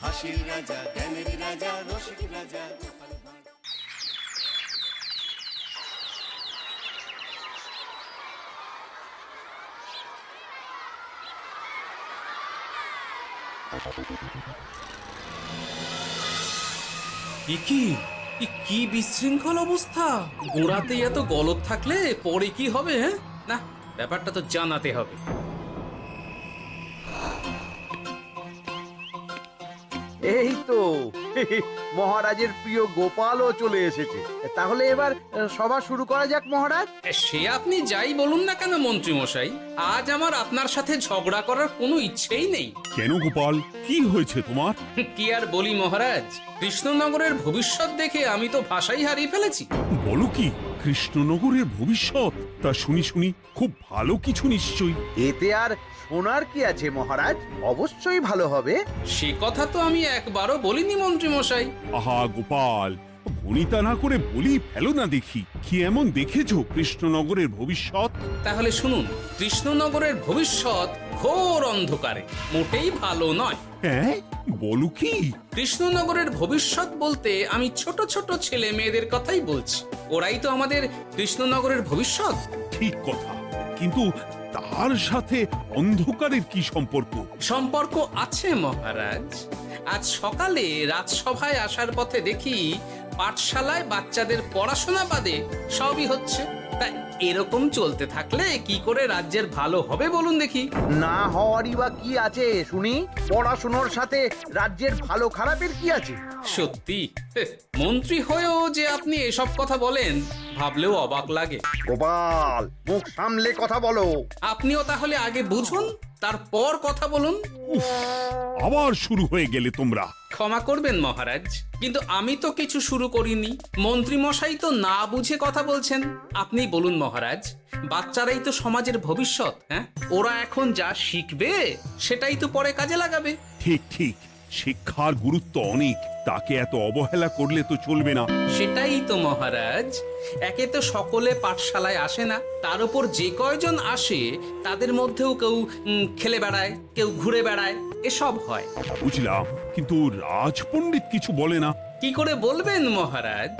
হাসির রাজা, জ্ঞানের রাজা, রসিক রাজা। কি বিশৃঙ্খল অবস্থা! গোড়াতেই এত গলদ থাকলে পরে কি হবে? হ্যাঁ, না, ব্যাপারটা তো জানাতে হবে। এই তো মহারাজের প্রিয় গোপালও চলে এসেছে। তাহলে এবার সভা শুরু করা যাক মহারাজ। সে আপনি যাই বলুন না কেন মন্ত্রী মশাই, আজ আমার আপনার সাথে ঝগড়া করার কোনো ইচ্ছেই নেই। কেন গোপাল, কি হয়েছে তোমার? কি আর বলি মহারাজ, কৃষ্ণনগরের ভবিষ্যৎ দেখে আমি তো ভাষাই হারিয়ে ফেলেছি। বলো কি, কৃষ্ণনগরের ভবিষ্যৎ? তা শুনি খুব ভালো কিছু নিশ্চয়ই। এতে আর শোনার কি আছে মহারাজ, অবশ্যই ভালো হবে। সে কথা তো আমি একবারও বলিনি মন্ত্রী মশাই। আহা গোপাল, ভনিতা না করে বলি ফেলো না দেখি, কি এমন দেখেছো কৃষ্ণনগরের ভবিষ্যৎ? তাহলে শুনুন, কৃষ্ণনগরের ভবিষ্যৎ ঘোর অন্ধকারে, মোটেই ভালো নয়। হ্যাঁ, বলো কি? কৃষ্ণনগরের ভবিষ্যৎ বলতে আমি ছোট ছোট ছেলে মেয়েদের কথাই বলছি। ওরাই তো আমাদের কৃষ্ণনগরের ভবিষ্যৎ। ঠিক কথা, কিন্তু তার সাথে অন্ধকারের কি সম্পর্ক? সম্পর্ক আছে মহারাজ। আজ সকালে রাজসভায় আসার পথে দেখি পাঠশালায় বাচ্চাদের পড়াশোনা বাদে সবই হচ্ছে। তা এরকম চলতে থাকলে কি করে রাজ্যের ভালো হবে বলুন দেখি? না হওয়ারই বা কি আছে শুনি? পড়াশোনার সাথে রাজ্যের ভালো খারাপের কি আছে? সত্যি, মন্ত্রী হয়েও যে আপনি এসব কথা বলেন ভাবলেও অবাক লাগে। গোপাল, মুখ সামলে কথা বলো। আপনিও তাহলে আগে বুঝুন, তারপর কথা বলুন। উফ, আবার শুরু হয়ে গেলে তোমরা। ক্ষমা করবেন মহারাজ, কিন্তু আমি তো কিছু শুরু করিনি। মন্ত্রী মশাই তো না বুঝে কথা বলছেন। আপনি বলুন মহারাজ, বাচ্চারাই তো সমাজের ভবিষ্যৎ। হ্যাঁ, ওরা এখন যা শিখবে সেটাই তো পরে কাজে লাগাবে। ঠিক, শিক্ষার গুরুত্ব অনেক, তাকে এত অবহেলা করলে তো চলবে না। সেটাই তো মহারাজ, একে তো সকলে পাঠশালায় আসে না, তার উপর যে কয়জন আসে তাদের মধ্যেও কেউ খেলে বেড়ায়, কেউ ঘুরে বেড়ায়, এসব হয়। বুঝলাম, কিন্তু রাজপণ্ডিত কিছু বলে না। কি করে বলবেন মহারাজ,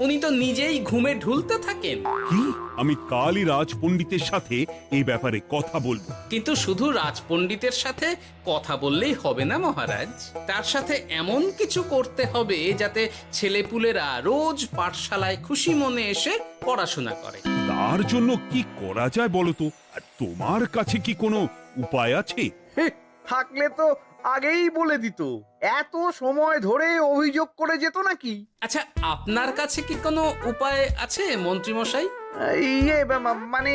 উনি তো নিজেই ঘুমে ঢুলতে থাকেন। কি? আমি কালই রাজপণ্ডিতের সাথে এই ব্যাপারে কথা বলবো। কিন্তু শুধু রাজপণ্ডিতের সাথে কথা বললেই হবে না মহারাজ, তার সাথে এমন কিছু করতে হবে যাতে ছেলেপুলেরা রোজ পাঠশালায় খুশি মনে এসে পড়াশোনা করে। তার জন্য কি করা যায় বলো তো? আর তোমার কাছে কি কোনো উপায় আছে? থাকলে তো আগেই বলে দিত, এত সময় ধরে অভিযোগ করে যেত নাকি? আচ্ছা, আপনার কাছে কি কোনো উপায় আছে মন্ত্রী মশাই? মানে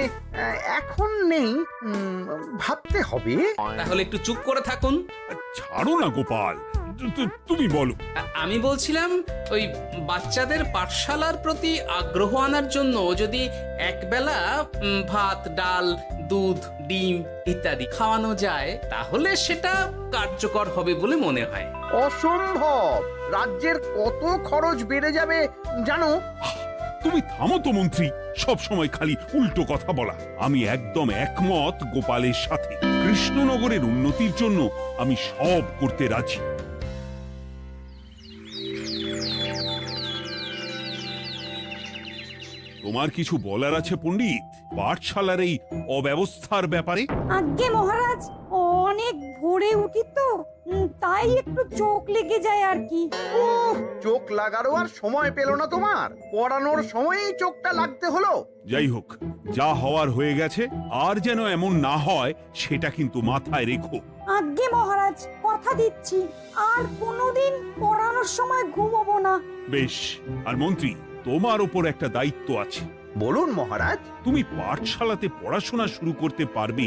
এখন নেই, ভাবতে হবে। তাহলে একটু চুপ করে থাকুন। ছাড়ো না গোপাল, তুমি বলো। আমি বলছিলাম, ওই বাচ্চাদের পাঠশালার প্রতি আগ্রহ আনার জন্য যদি একবেলা ভাত, ডাল, দুধ, ডিম ইত্যাদি খাওয়ানো যায় তাহলে সেটা কার্যকর হবে বলে মনে হয়। অসম্ভব! রাজ্যের কত খরচ বেড়ে যাবে জানো? তুমি থামো তো মন্ত্রী, সব সময় খালি উল্টো কথা বলা। আমি একদম একমত গোপালের সাথে। কৃষ্ণনগরের উন্নতির জন্য আমি সব করতে রাজি। তোমার কিছু বলার আছে পণ্ডিত পাঠশালার এই অব্যবস্থার ব্যাপারে? আজ্ঞে মহারাজ, অনেক ভোরে উঠি তো, তাই একটু চোখ লেগে যায় আর কি। চোখ লাগারও আর সময় পেল না তোমার? পড়ানোর সময়ই চোখটা লাগতে হলো। যাই হোক, যা হওয়ার হয়ে গেছে, আর যেন এমন না হয় সেটা কিন্তু মাথায় রেখো। আজ্ঞে মহারাজ, কথা দিচ্ছি আর কোনোদিন পড়ানোর সময় ঘুমোবো না। বেশ, আর মন্ত্রী, তোমার ওপর একটা দায়িত্ব আছে। বলুন মহারাজ। তুমি পাঠশালাতে পড়াশোনা শুরু করতে পারবে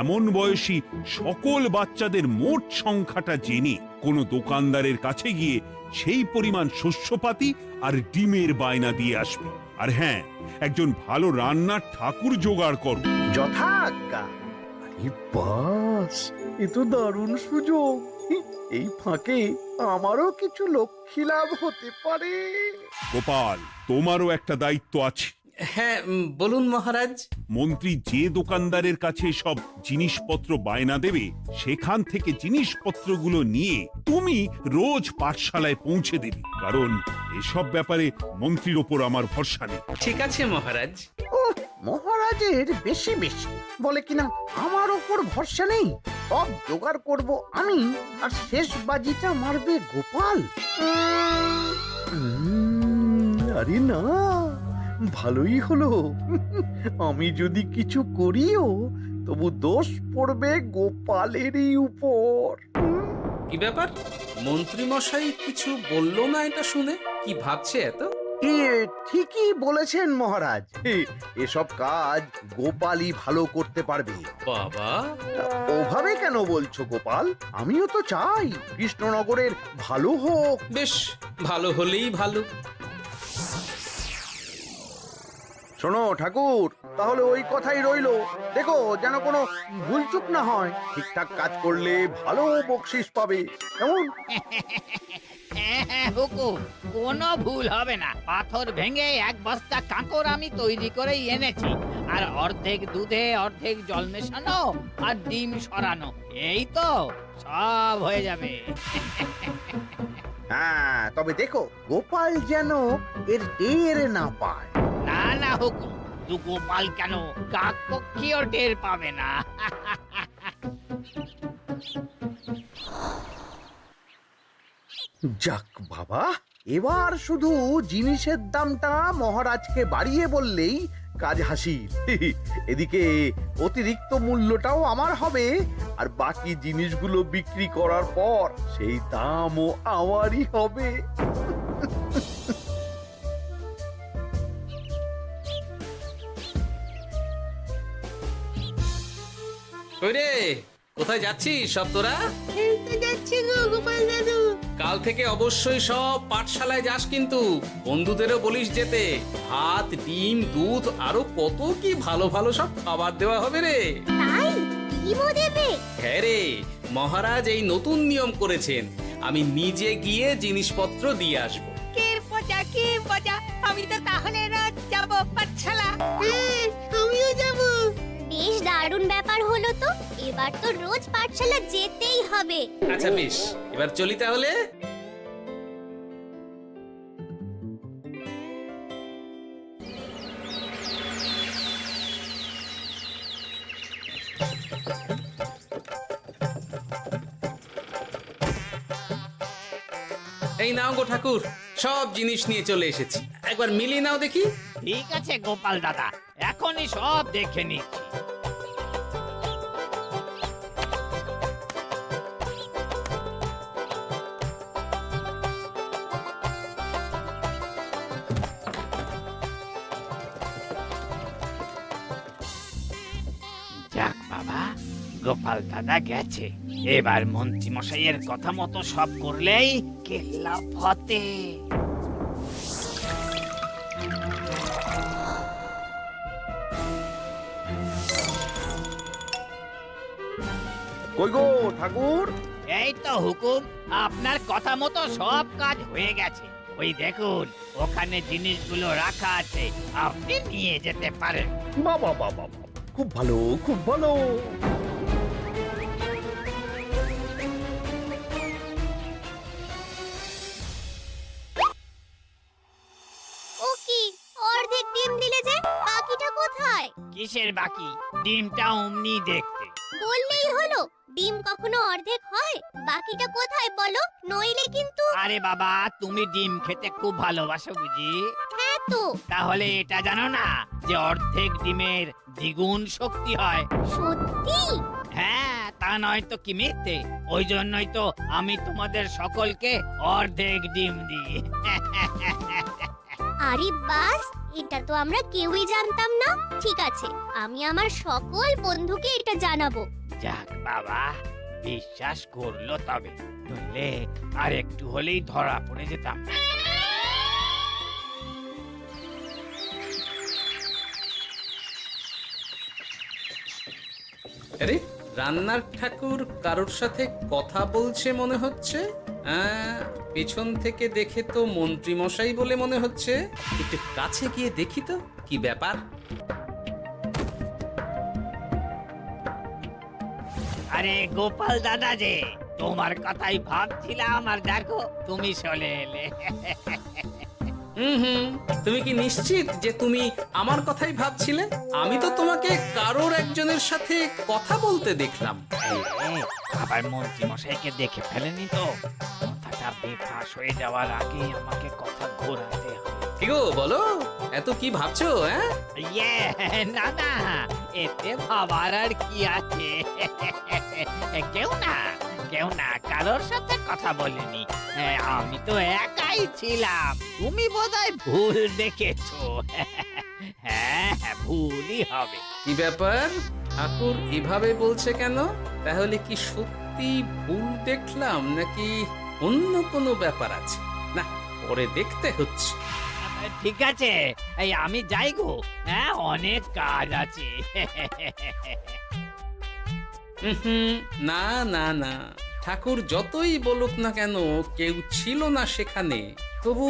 এমন বয়সী সকল বাচ্চাদের মোট সংখ্যাটা জেনে কোনো দোকানদারের কাছে গিয়ে সেই পরিমাণ শস্যপাতি আর ডিমের বায়না দিয়ে আসবে। আর হ্যাঁ, একজন ভালো রান্নার ঠাকুর জোগাড় করো। যথাজ্ঞা। আরে বাস, এ তো দারুণ সুযোগ। এই ফাঁকে আমারও কিছু লক্ষ্মী লাভ হতে পারে। গোপাল, তোমারও একটা দায়িত্ব আছে। হ্যাঁ, বলুন মহারাজ। মন্ত্রী যে দোকানদারের কাছে সব জিনিসপত্র বায়না দেবে সেখান থেকে জিনিসপত্রগুলো নিয়ে তুমি রোজ পাঠশালায় পৌঁছে দেবে, কারণ এসব ব্যাপারে মন্ত্রীর ওপর আমার ভরসা নেই। ঠিক আছে মহারাজ। মহারাজের বেশি বেশি বলে কিনা আমার ওপর ভরসা নেই। সব জোগাড় করব আমি, আর শেষ বাজিটা মারবে গোপাল। আরে না, ভালোই হলো। আমি যদি কিছু করিও তবু দোষ পড়বে গোপালেরই উপর। কি ব্যাপার, মন্ত্রী মশাই কিছু বললো না এটা শুনে? কি ভাবছে এত? ঠিকই বলেছেন মহারাজ, এসব কাজ গোপালই ভালো করতে পারবে। বাবা, ওভাবে কেন বলছো গোপাল? আমিও তো চাই কৃষ্ণনগরের ভালো হোক। বেশ, ভালো হলেই ভালো। শোনো ঠাকুর, তাহলে ওই কথাই রইলো। দেখো যেন কোনো ভুলচুক না হয়। ঠিকঠাক কাজ করলে ভালো বকশিস পাবে, কেমন? হ্যাঁ হুকুম, কোনো ভুল হবে না। পাথর ভেঙে এক বস্তা কাঁকর আমি তৈরি করেই এনেছি, আর অর্ধেক দুধে অর্ধেক জল মেশানো আর ডিম সরানো, এই তো সব হয়ে যাবে। হ্যাঁ, তবে দেখো গোপাল যেন এর টের না পায়। না না হুকুম, তু গোপাল কেন, কাক পক্ষীও টের পাবে না। যাক বাবা, এবার শুধু জিনিসের দামটা মহারাজকে বাড়িয়ে বললেই কাজ হাসিল। এদিকে অতিরিক্ত মূল্যটাও আমার হবে, আর বাকি জিনিসগুলো বিক্রি করার পর সেই দামও আমারই হবে। ওরে, কোথায় যাচ্ছিস সব তোরা? কাল থেকে অবশ্যই সব পাঠশালায় যাস, কিন্তু বন্ধুদেরও বলিস যেতে। ভাত, ডিম, দুধ, আরো কত কি ভালো ভালো সব খাবার দেওয়া হবে রে। তাই ডিমও দেবে? হ্যাঁ রে, মহারাজ এই নতুন নিয়ম করেছেন। আমি নিজে গিয়ে জিনিসপত্র দিয়ে আসবো। কি মজা, আমি তো তাহলে রাত যাব পাঠশালা। আমিও যাব। বেশ দারুণ ব্যাপার হলো তো, এবার তো রোজ পাঠশালা যেতেই হবে। আচ্ছা বেশ, এবার চলি তাহলে। এই নাও গো ঠাকুর, সব জিনিস নিয়ে চলে এসেছি। একবার মিলিয়ে নাও দেখি। ঠিক আছে গোপাল দাদা, এখনই সব দেখে নিচ্ছি। যাক বাবা, গোপাল দাদা গেছে। এবার মন্ত্রী মশাইয়ের কথা মতো সব করলেই কেল্লা ফতে। কই গো ঠাকুর? এই তো হুকুম, আপনার কথা মতো সব কাজ হয়ে গেছে। ওই দেখুন, ওখানে জিনিসগুলো রাখা আছে, আপনি নিয়ে যেতে পারেন। বাবা বাবা, খুব ভালো, খুব ভালো। ও কি, অর্ধেক ডিম দিলে যে, বাকিটা কোথায়? কিসের বাকি? ডিমটা অমনি দেখতে। বললেই হলো, ডিম কখনো অর্ধেক হয়? বাকিটা কোথায় বলো, নইলে কিন্তু। আরে বাবা, তুমি ডিম খেতে খুব ভালোবাসো বুঝি? হ্যাঁ তো। তাহলে এটা জানো না যে অর্ধেক ডিমের দ্বিগুণ শক্তি হয়? সত্যি? হ্যাঁ, তা নয় তো কি মিথ্যে? ওই জন্যই তো আমি তোমাদের সকলকে অর্ধেক ডিম দিই। আরে বাস, এটা তো আমরা কেউই জানতাম না। ঠিক আছে, আমি আমার সকল বন্ধুকে এটা জানাবো। যাক বাবা, বিশ্বাস করলো তবে, নইলে আর একটু হলেই ধরা পড়ে যেতাম। আরে, রান্নার ঠাকুর কারোর সাথে কথা বলছে মনে হচ্ছে। পেছন থেকে দেখে তো মন্ত্রী মশাই বলে মনে হচ্ছে। একটু কাছে গিয়ে দেখি তো কি ব্যাপার? আরে গোপাল দাদা যে, তোমার কথাই ভাবছিলাম আর দেখো তুমি চলে এলে। হুম, তুমি কি নিশ্চিত যে তুমি আমার কথাই ভাবছিলে? আমি তো তোমাকে কারোর একজনের সাথে কথা বলতে দেখলাম। আবার মন্ত্রী মশাইকে দেখে ফেলেনি তো? কথাটা বেফাঁস হয়ে যাওয়ার আগেই আমাকে কথা ঘোরাতে হবে। কি গো বলো, এত কি ভাবছো? হ্যাঁ, ইয়ে, না না, এতে ভাবার আর কি আছে? কেউ না কারোর সাথে কথা বলিনি। আমি তো একাই ছিলাম। তুমি বোধহয় ভুল দেখেছো। হ্যাঁ, ভুলই হবে। কি ব্যাপার? ঠাকুর এভাবে বলছে কেন? তাহলে কি সত্যি ভুল দেখলাম নাকি অন্য কোনো ব্যাপার আছে? না, পরে দেখতে হচ্ছে। ঠিক আছে, এই আমি যাই গো। হ্যাঁ, অনেক কাজ আছে। হুম, না না না, ঠাকুর যতই বলুক না কেন কেউ ছিল না সেখানে, তবু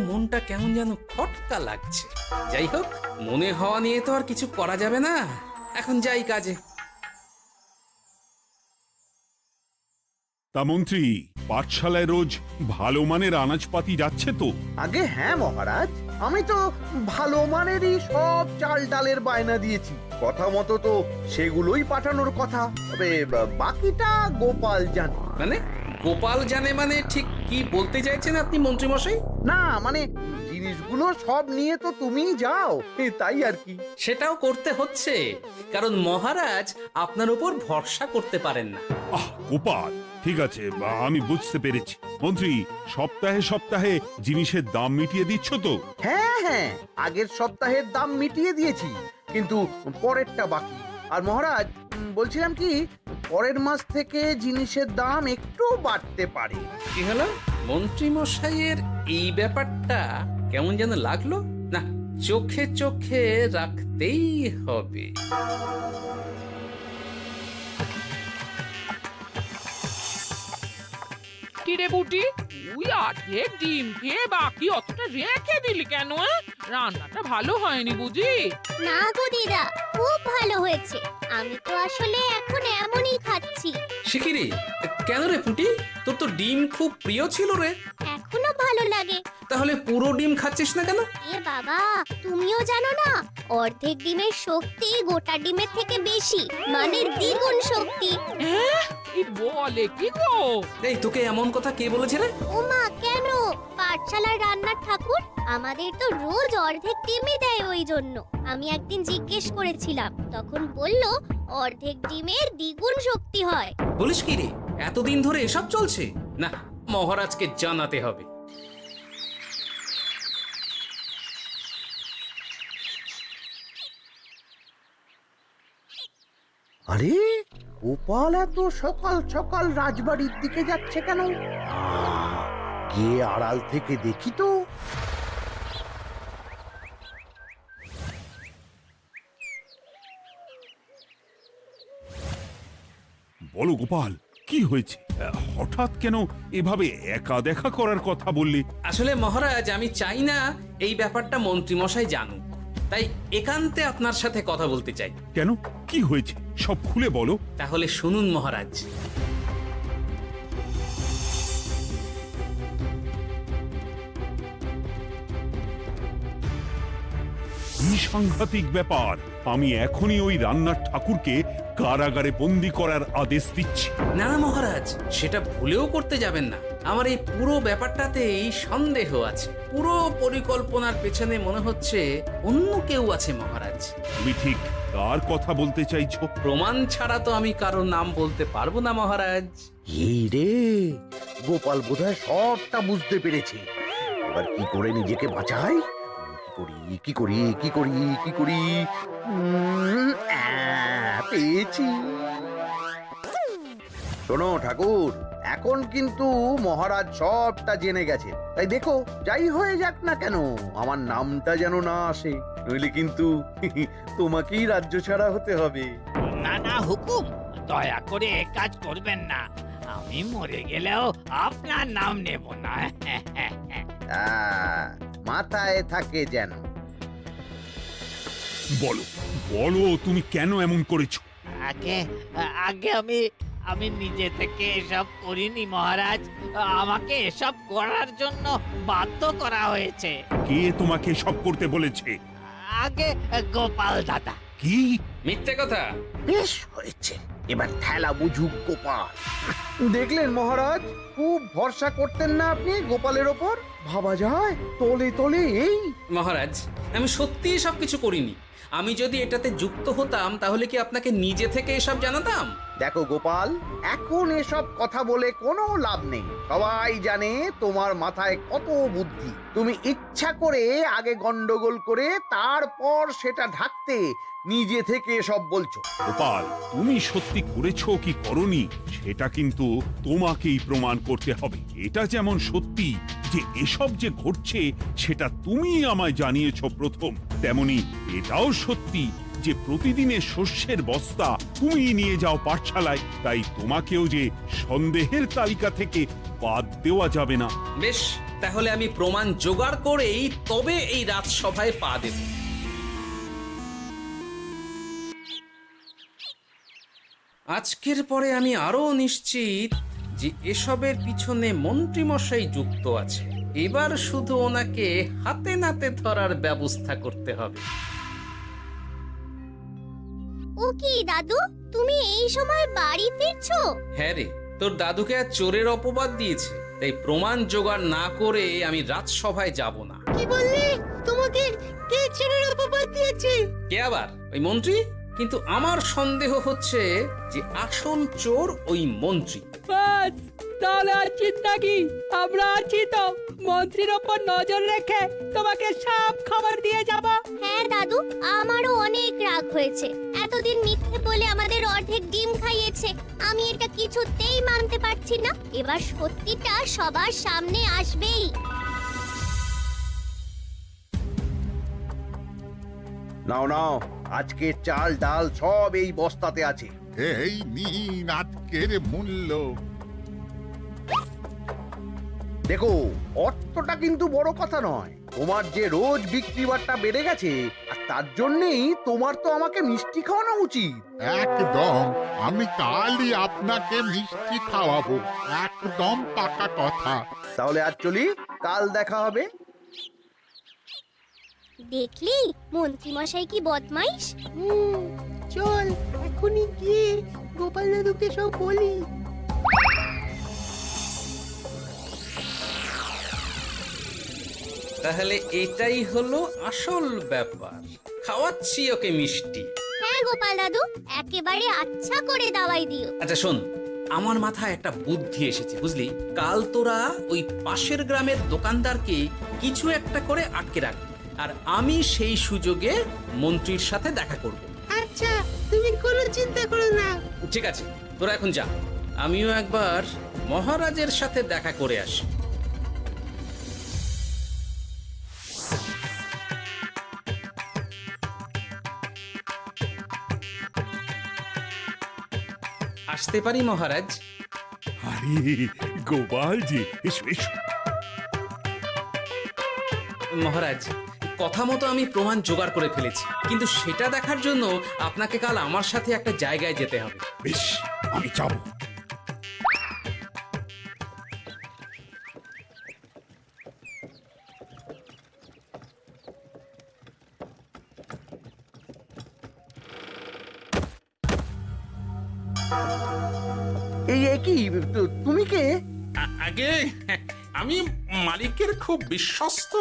মনটা কেমন যেন খটকা লাগছে। যাই হোক, মনে হওয়া নিয়ে তো আর কিছু করা যাবে না। এখন যাই কাজে। তা মন্ত্রী, পাঠশালায় রোজ ভালো মানের আনাজপাতি যাচ্ছে তো? আগে হ্যাঁ মহারাজ, আমি তো ভালো মানেরই সব চাল ডালের বায়না দিয়েছি। কথা মতো তো সেগুলোই পাঠানোর কথা। তবে বাকিটা গোপাল জানে। মানে গোপাল জানে মানে ঠিক কি বলতে চাইছেন আপনি মন্ত্রী মশাই? না মানে জিনিসগুলো সব নিয়ে তো তুমিই যাও, তাই আর কি। সেটাও করতে হচ্ছে, কারণ মহারাজ আপনার উপর ভরসা করতে পারেন না। গোপাল, ঠিক আছে, আমি বুঝতে পেরেছি। মন্ত্রী, সপ্তাহে সপ্তাহে জিনিসের দাম মিটিয়ে দিচ্ছ তো? হ্যাঁ, আগের সপ্তাহের দাম মিটিয়ে দিয়েছি, কিন্তু পরেরটা বাকি। আর মহারাজ, বলছিলাম কি, পরের মাস থেকে জিনিসের দাম একটু বাড়তে পারে। কি হলো? মন্ত্রী মশাইয়ের এই ব্যাপারটা কেমন যেন লাগলো না, চোখে চোখে রাখতেই হবে। কিরে বুটি, তুই অর্ধেক ডিম খেয়ে বাকি অতটা রেখে দিলি কেন? রান্নাটা ভালো হয়নি বুঝি? না গো দিদা, খুব ভালো হয়েছে। আমি তো আসলে এখন এমনই খাচ্ছি। শিখিরি, কেন রে পুটি? তোর তো ডিম খুব প্রিয় ছিল রে। এখনো ভালো লাগে। তাহলে পুরো ডিম খাচ্ছিস না কেন? এ বাবা, তুমিও জানো না, অর্ধেক ডিমের শক্তি গোটা ডিমের থেকে বেশি, মানে দ্বিগুণ শক্তি। এই বলে কি গো? এই, তোকে এমন কথা কে বলেছে রে? ওমা, কেন? পাঠশালার রান্নার ঠাকুর আমাদের তো রোজ অর্ধেক ডিমই দেয়। ওই জন্য আমি একদিন জিজ্ঞেস করেছিলাম, তখন বলল অর্ধেক ডিমের দ্বিগুণ শক্তি হয়। বলিস কি রে? এতদিন ধরে এসব চলছে? না, মহারাজকে জানাতে হবে। আরে গোপাল এত সকাল সকাল রাজবাড়ির দিকে যাচ্ছে কেন? গিয়ে আড়াল থেকে দেখি তো। বলো গোপাল, কি হয়েছে? হঠাৎ কেন এভাবে একা দেখা করার কথা বললি? আসলে মহারাজ, আমি চাই না এই ব্যাপারটা মন্ত্রী মশাই জানুক, তাই একান্তে আপনার সাথে কথা বলতে চাই। কেন, কি হয়েছে? সব খুলে বলো। তাহলে শুনুন মহারাজ। কি সাংঘাতিক ব্যাপার! আমি এখনই ওই রান্নার ঠাকুরকে কারাগারে বন্দি করার আদেশ দিচ্ছি। না না মহারাজ, সেটা ভুলেও করতে যাবেন না। আমার এই পুরো ব্যাপারটাতেই সন্দেহ আছে। পুরো পরিকল্পনার পেছনে মনে হচ্ছে অন্য কেউ আছে মহারাজ। তুমি ঠিক কার কথা বলতে চাইছো? প্রমাণ ছাড়া তো আমি কারো নাম বলতে পারবো না মহারাজ। এই রে, গোপাল বোধহয় সবটা বুঝতে পেরেছে। এবার কি করে নিজেকে বাঁচাই? কি করি? পেয়েছি। শোনো ঠাকুর, এখন কিন্তু মহারাজ সবটা জেনে গেছে। তাই দেখো, যাই হয়ে যাক না কেন, আমার নামটা যেন না আসে, নইলে কিন্তু তোমাকেই রাজ্য ছাড়া হতে হবে। না না হুকুম, দয়া করে এ কাজ করবেন না। আমি মরে গেলেও আপনার নাম নেব না। মাথায় থাকে যেন। বলো বলো তুমি কেন এমন করেছো? আগে আগে আমি নিজে থেকে এসব করিনি মহারাজ। আমাকে এসব করার জন্য বাধ্য করা হয়েছে। কে তোমাকে সব করতে বলেছে? আগে গোপাল দাদা। কি? মিথ্যে কথা। বেশ হয়েছে, এবার ঠেলা বুঝুক গোপাল। দেখলেন মহারাজ, খুব ভরসা করতেন না আপনি গোপালের ওপর? ভাবা যায় তলে তলে এই। মহারাজ, আমি সত্যিই সব কিছু করিনি। আমি যদি এটাতে যুক্ত হতাম তাহলে কি আপনাকে নিজে থেকে এসব জানাতাম? দেখো গোপাল, এখন এসব কথা বলে কোনো লাভ নেই। সবাই জানে তোমার মাথায় কত বুদ্ধি। তুমি ইচ্ছা করে আগে গন্ডগোল করে তারপর সেটা ঢাকতে নিজে থেকে সব বলছো। গোপাল, তুমি সত্যি করেছো কি করনি সেটা কিন্তু তোমাকেই প্রমাণ করতে হবে। এটা যেমন সত্যি যে এসব যে ঘটছে সেটা তুমি আমায় জানিয়েছো প্রথম, তেমনি এটাও সত্যি যে প্রতিদিনের শস্যের বস্তা তুমি নিয়ে যাও পাঠশালায়, তাই তোমাকেও যে সন্দেহের তালিকা থেকে বাদ দেওয়া যাবে না। বেশ, তাহলে আমি প্রমাণ জোগাড় করেই তবে এই রাজসভায় পা দেব। আজকের পরে আমি আরো নিশ্চিত যে এসবের পিছনে মন্ত্রীমশাই যুক্ত আছে। এবার শুধু ওনাকে হাতে নাতে ধরার ব্যবস্থা করতে হবে। ও কি দাদু, তুমি এই সময় বাড়ি ফিরছো? হ্যাঁ রে, তোর দাদুকে আর চোরের অপবাদ দিয়েছে, তাই প্রমাণ জোগাড় না করে আমি রাজসভায় যাব না। কি বললি? তোমাকে কে চোরের অপবাদ দিয়েছে? কে আবার? ওই মন্ত্রী। কিন্তু আমার সন্দেহ হচ্ছে যে আসল চোর ওই মন্ত্রী। বাস, তাহলে আর চিন্তা কি? আমরা আছি তো, মন্ত্রীর ওপর নজর রেখে তোমাকে সব খবর দিয়ে যাব। হ্যাঁ দাদু, আমারও অনেক রাগ হয়েছে। এতদিন মিথ্যে বলে আমাদের অর্ধেক ডিম খাইয়েছে। আমি এটা কিছুতেই মানতে পারছি না। এবার সত্যিটা সবার সামনে আসবেই। নাও নাও, আজকে চাল ডাল সব এই বস্তাতে আছে। এই নিন আজকের মূল্য। দেখো, অর্থটা কিন্তু বড় কথা নয়। তোমার যে রোজ বিক্রি বাট্টা বেড়ে গেছে, আর তার জন্যই তোমার তো আমাকে মিষ্টি খাওয়ানো উচিত। একদম, আমি কালই আপনাকে মিষ্টি খাওয়াবো, একদম পাকা কথা। তাহলে আজ চলি, কাল দেখা হবে। দেখলি মন্ত্রী মশাই কি বদমাইশ। চল এখনই গিয়ে গোপাল দাদুকে সব বলি। তাহলে এটাই হলো আসল ব্যাপার। খাওয়াচ্ছি ওকে মিষ্টি। হ্যাঁ গোপাল দাদু, একেবারে আচ্ছা করে দাওয়াই দিও। আচ্ছা শোন, আমার মাথায় একটা বুদ্ধি এসেছে বুঝলি। কাল তোরা ওই পাশের গ্রামের দোকানদারকে কিছু একটা করে আটকে রাখ, আর আমি সেই সুযোগে মন্ত্রীর সাথে দেখা করব। আচ্ছা, তুমি কোনো চিন্তা করো না। ঠিক আছে, তোরা এখন যা, আমিও একবার মহারাজের সাথে দেখা করে আসি। আসতে পারি মহারাজ? আরে গোপাল যে, এসো এসো। মহারাজ, কথা মতো আমি প্রমাণ জোগাড় করে ফেলেছি, কিন্তু সেটা দেখার জন্য আপনাকে কাল আমার সাথে একটা জায়গায় যেতে হবে। বেশ, আমি যাবো। এই কি, তুমি কে? আগে আমি মালিকের খুব বিশ্বস্ত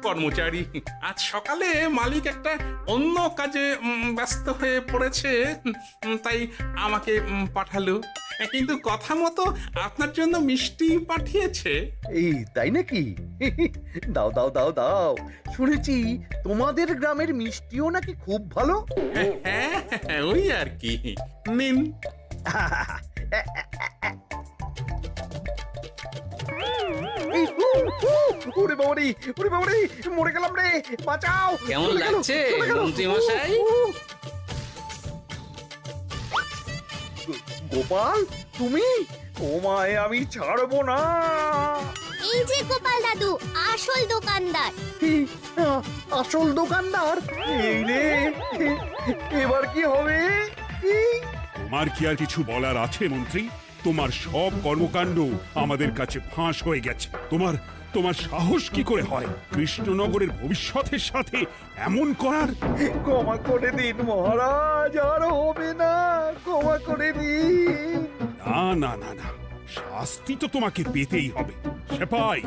কর্মচারী। আজ সকালে মালিক একটা অন্য কাজে ব্যস্ত হয়ে পড়েছে, তাই আমাকে পাঠালো। কিন্তু কথা মতো আপনার জন্য মিষ্টি পাঠিয়েছে। এই তাই নাকি? দাও দাও দাও দাও, শুনেছি তোমাদের গ্রামের মিষ্টিও নাকি খুব ভালো। হ্যাঁ, ওই আর কি। নিন। এই, ওরে বাবারে, ওরে বাবারে, মরে গেলাম রে, বাঁচাও। কেমন চলে গেল, লাগছে চলে গেল। মন্ত্রী মশাই? গোপাল, তুমি? তোমায় আমি ছাড়বো না। এই যে গোপাল দাদু আসল দোকানদার। আসল দোকানদার? এই রে, এবার কি হবে? তোমার কি আর কিছু বলার আছে মন্ত্রী? তোমার সব কর্মকাণ্ড আমাদের কাছে ফাঁস হয়ে গেছে। তোমার সাহস কি করে হয় কৃষ্ণনগরের ভবিষ্যতের সাথে এমন করার? ক্ষমা করে দিন মহারাজ, আর হবে না, ক্ষমা করে দিন। না না না না, শাস্তি তো তোমাকে পেতেই হবে। সেপাই,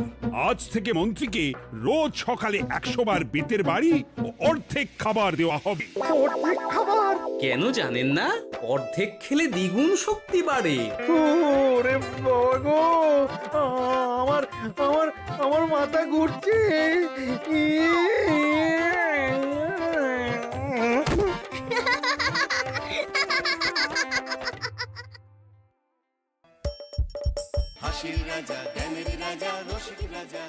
আজ থেকে মন্ত্রীকে রোজ সকালে 100 বার বেতের বাড়ি ও অর্ধেক খাবার দেওয়া হবে। অর্ধেক খাবার? কেন জানেন না? অর্ধেক খেলে দ্বিগুণ শক্তি বাড়ে। ওরে বাবা গো, আমার আমার আমার মাথা ঘুরছে। হাসির রাজা জ্ঞানের রাজা রসিক রাজা